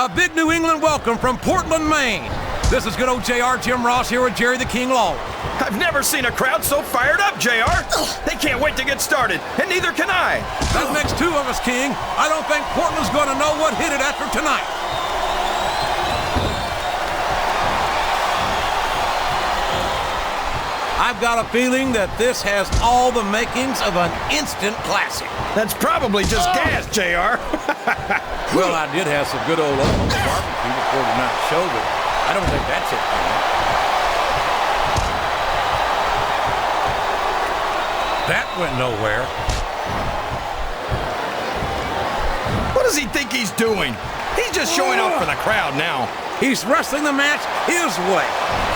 A big New England welcome from Portland, Maine. This is good old JR Jim Ross here with Jerry the King Lawler. I've never seen a crowd so fired up, JR. They can't wait to get started, and neither can I. That makes two of us, King. I don't think Portland's going to know what hit it after tonight. I've got a feeling that this has all the makings of an instant classic. That's probably just gas, JR. Well, I did have some good old Oklahoma barbecue before tonight's show, but I don't think that's it, man. That went nowhere. What does he think he's doing? He's just showing off for the crowd now. He's wrestling the match his way,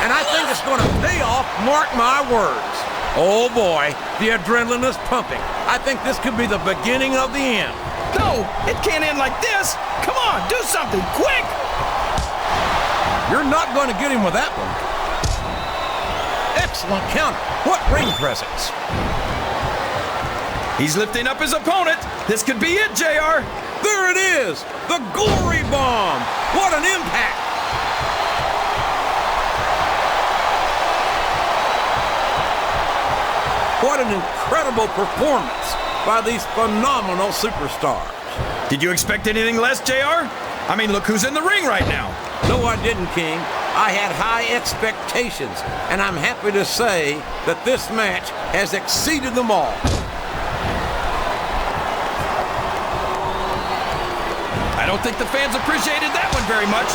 and I think it's going to pay off, mark my words. Oh boy, the adrenaline is pumping. I think this could be the beginning of the end. No, it can't end like this. Come on, do something, quick! You're not going to get him with that one. Excellent counter. What ring presence. He's lifting up his opponent. This could be it, JR. There it is, the glory bomb. What an impact. What an incredible performance by these phenomenal superstars. Did you expect anything less, JR? I mean, look who's in the ring right now. No, I didn't, King. I had high expectations, and I'm happy to say that this match has exceeded them all. I don't think the fans appreciated that one very much,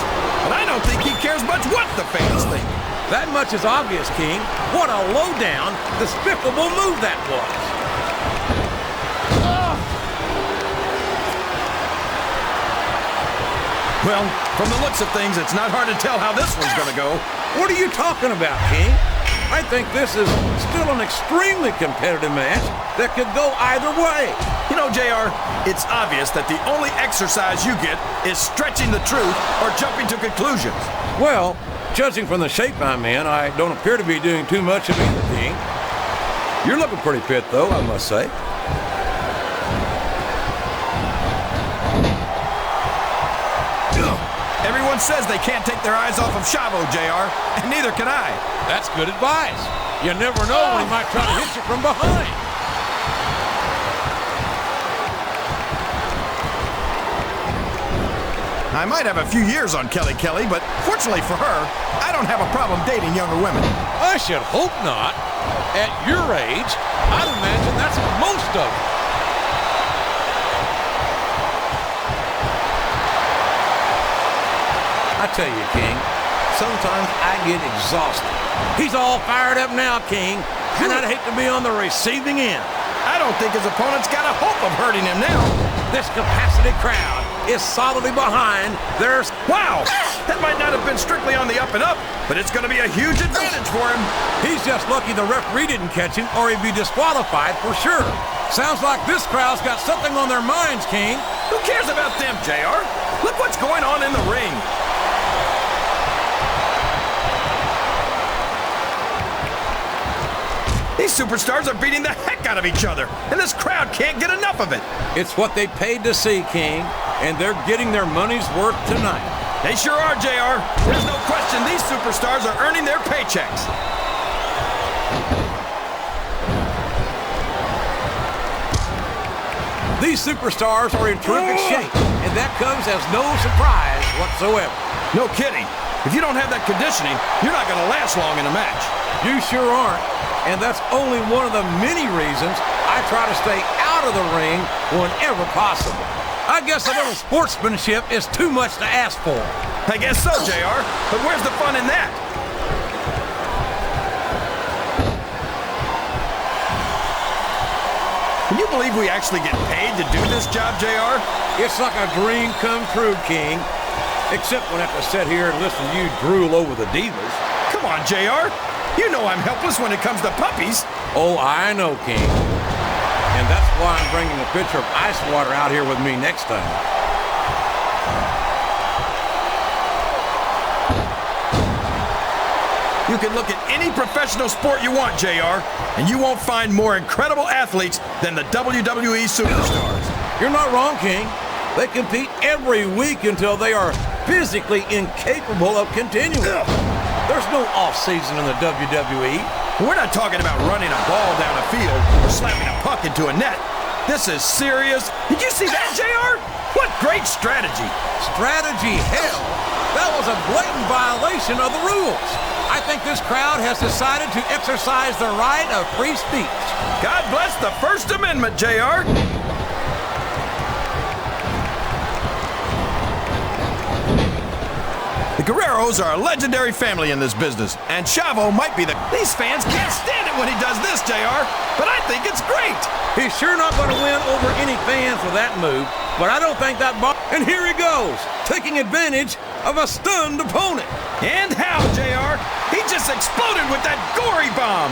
but I don't think he cares much what the fans think. That much is obvious, King. What a low-down, despicable move that was. Well, from the looks of things, it's not hard to tell how this one's gonna go. What are you talking about, King? I think this is still an extremely competitive match that could go either way. You know, JR, it's obvious that the only exercise you get is stretching the truth or jumping to conclusions. Well, judging from the shape I'm in, I don't appear to be doing too much of either, King. You're looking pretty fit, though, I must say. Everyone says they can't take their eyes off of Chavo, JR, and neither can I. That's good advice. You never know when he might try to hit you from behind. I might have a few years on Kelly, but fortunately for her, I don't have a problem dating younger women. I should hope not. At your age, I'd imagine that's most of it. I tell you, King, sometimes I get exhausted. He's all fired up now, King, and I'd hate to be on the receiving end. I don't think his opponent's got a hope of hurting him now. This capacity crowd is solidly behind their... Wow! That might not have been strictly on the up and up, but it's going to be a huge advantage for him. He's just lucky the referee didn't catch him, or he'd be disqualified for sure. Sounds like this crowd's got something on their minds, King. Who cares about them, JR? Look what's going on in the ring. These superstars are beating the heck out of each other, and this crowd can't get enough of it. It's what they paid to see, King, and they're getting their money's worth tonight. They sure are, JR. There's no question these superstars are earning their paychecks. These superstars are in terrific shape, and that comes as no surprise whatsoever. No kidding. If you don't have that conditioning, you're not going to last long in a match. You sure aren't. And that's only one of the many reasons I try to stay out of the ring whenever possible. I guess a little sportsmanship is too much to ask for. I guess so, JR. But where's the fun in that? Can you believe we actually get paid to do this job, JR? It's like a dream come true, King. Except when I have to sit here and listen to you drool over the divas. Come on, JR. You know I'm helpless when it comes to puppies. Oh, I know, King. And that's why I'm bringing a pitcher of ice water out here with me next time. You can look at any professional sport you want, JR, and you won't find more incredible athletes than the WWE superstars. You're not wrong, King. They compete every week until they are physically incapable of continuing. There's no off-season in the WWE. We're not talking about running a ball down a field or slapping a puck into a net. This is serious. Did you see that, JR? What great strategy. Strategy, hell. That was a blatant violation of the rules. I think this crowd has decided to exercise their right of free speech. God bless the First Amendment, JR. The Guerreros are a legendary family in this business, and Chavo might be the... These fans can't stand it when he does this, JR, but I think it's great. He's sure not going to win over any fans with that move, but I don't think that... And here he goes, taking advantage of a stunned opponent. And how, JR? He just exploded with that gory bomb.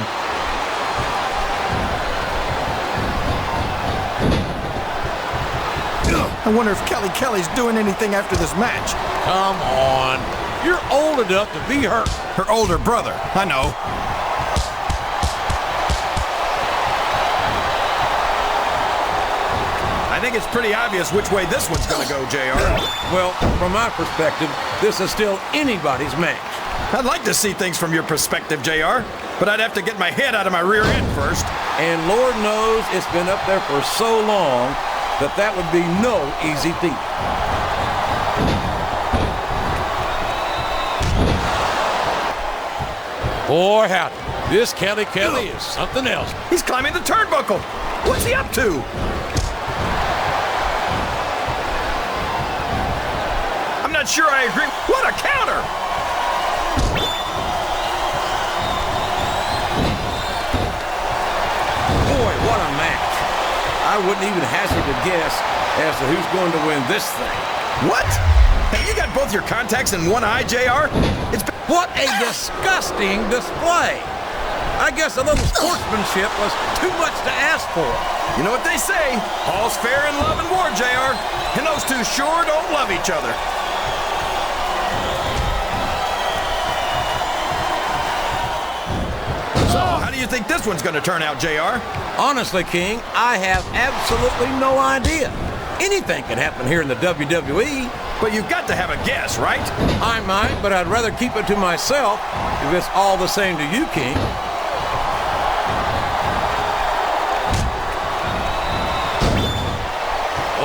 I wonder if Kelly's doing anything after this match. Come on. You're old enough to be hurt. Her older brother, I know. I think it's pretty obvious which way this one's going to go, JR. Well, from my perspective, this is still anybody's match. I'd like to see things from your perspective, JR, but I'd have to get my head out of my rear end first. And Lord knows it's been up there for so long that would be no easy feat. Boy, howdy. This Kelly is something else. He's climbing the turnbuckle. What's he up to? I'm not sure I agree. What a counter! Boy, what a match. I wouldn't even hazard a guess as to who's going to win this thing. What? Hey, you got both your contacts in one eye, JR? What a disgusting display. I guess a little sportsmanship was too much to ask for. You know what they say, all's fair in love and war, JR. And those two sure don't love each other. So, how do you think this one's going to turn out, JR? Honestly, King, I have absolutely no idea. Anything can happen here in the WWE. But you've got to have a guess, right? I might, but I'd rather keep it to myself if it's all the same to you, King.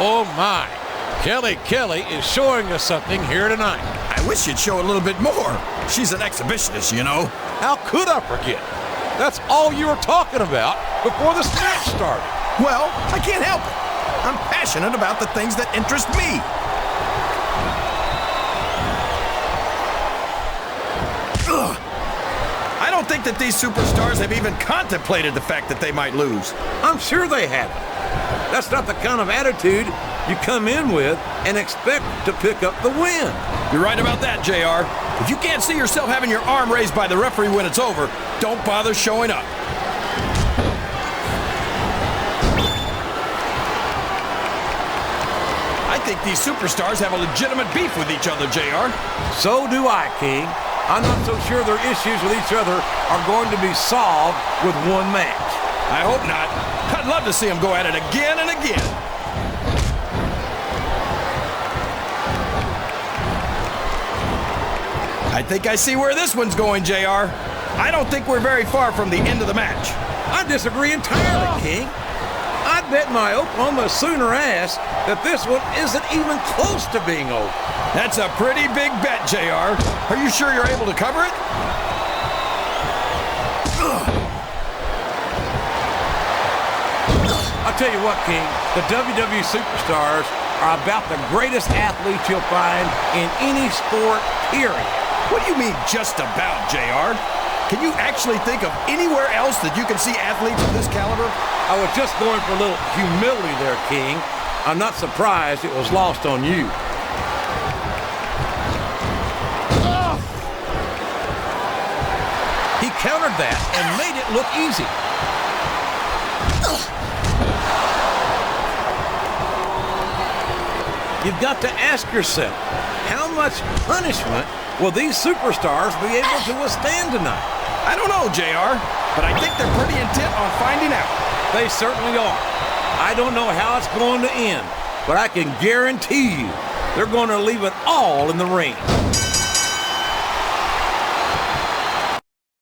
Oh, my. Kelly is showing us something here tonight. I wish you'd show a little bit more. She's an exhibitionist, you know. How could I forget? That's all you were talking about before this match started. Well, I can't help it. I'm passionate about the things that interest me. Ugh. I don't think that these superstars have even contemplated the fact that they might lose. I'm sure they haven't. That's not the kind of attitude you come in with and expect to pick up the win. You're right about that, JR. If you can't see yourself having your arm raised by the referee when it's over, don't bother showing up. I think these superstars have a legitimate beef with each other, JR. So do I, King. I'm not so sure their issues with each other are going to be solved with one match. I hope not. I'd love to see them go at it again and again. I think I see where this one's going, JR. I don't think we're very far from the end of the match. I disagree entirely, King. I'd bet my Oklahoma Sooner ass that this one isn't even close to being over. That's a pretty big bet, JR. Are you sure you're able to cover it? I'll tell you what, King, the WWE superstars are about the greatest athletes you'll find in any sport, period. What do you mean, just about, JR? Can you actually think of anywhere else that you can see athletes of this caliber? I was just going for a little humility there, King. I'm not surprised it was lost on you. He countered that and made it look easy. You've got to ask yourself, how much punishment will these superstars be able to withstand tonight? I don't know, JR, but I think they're pretty intent on finding out. They certainly are. I don't know how it's going to end, but I can guarantee you They're going to leave it all in the ring.